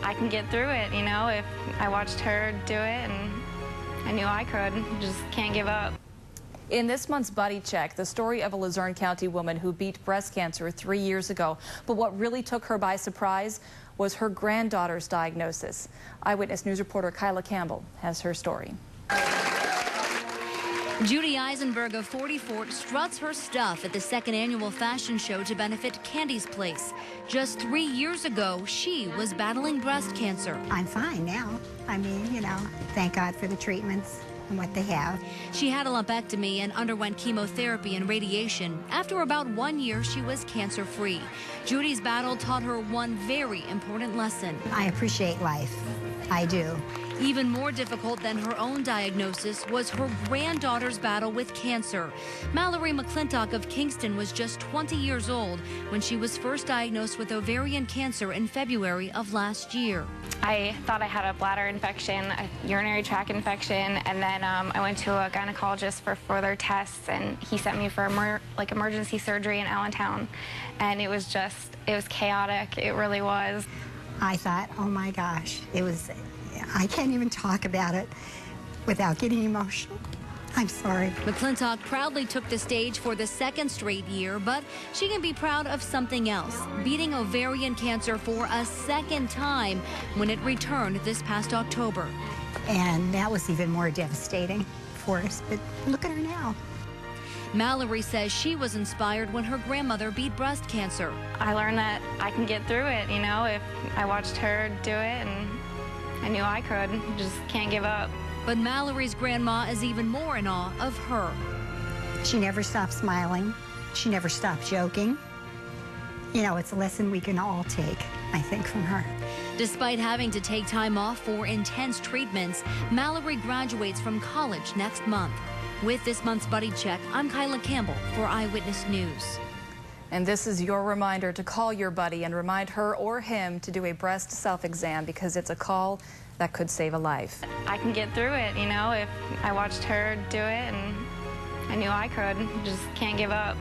I can get through it, you know, if I watched her do it and I knew I could. Just can't give up. In this month's Buddy Check, the story of a Luzerne County woman who beat breast cancer 3 years ago. But what really took her by surprise was her granddaughter's diagnosis. Eyewitness News reporter Kyla Campbell has her story. Judy Eisenberg of 44 struts her stuff at the second annual fashion show to benefit Candy's Place. Just 3 years ago, she was battling breast cancer. I'm fine now. I mean, you know, thank God for the treatments and what they have. She had a lumpectomy and underwent chemotherapy and radiation. After about 1 year, she was cancer-free. Judy's battle taught her one very important lesson. I appreciate life. I do. Even more difficult than her own diagnosis was her granddaughter's battle with cancer. Mallary McClintock of Kingston was just 20 years old when she was first diagnosed with ovarian cancer in February of last year. I thought I had a bladder infection, a urinary tract infection, and then I went to a gynecologist for further tests, and he sent me for emergency surgery in Allentown. And it was chaotic. It really was. I thought, oh my gosh, I can't even talk about it without getting emotional. I'm sorry. McClintock proudly took the stage for the second straight year, but she can be proud of something else, beating ovarian cancer for a second time when it returned this past October. And that was even more devastating for us, but look at her now. Mallary says she was inspired when her grandmother beat breast cancer. I learned that I can get through it, you know, if I watched her do it, and I knew I could. Just can't give up. But Mallary's grandma is even more in awe of her. She never stopped smiling. She never stopped joking. You know, it's a lesson we can all take, I think, from her. Despite having to take time off for intense treatments, Mallary graduates from college next month. With this month's Buddy Check, I'm Kyla Campbell for Eyewitness News. And this is your reminder to call your buddy and remind her or him to do a breast self-exam, because it's a call that could save a life. I can get through it, you know, if I watched her do it and I knew I could. Just can't give up.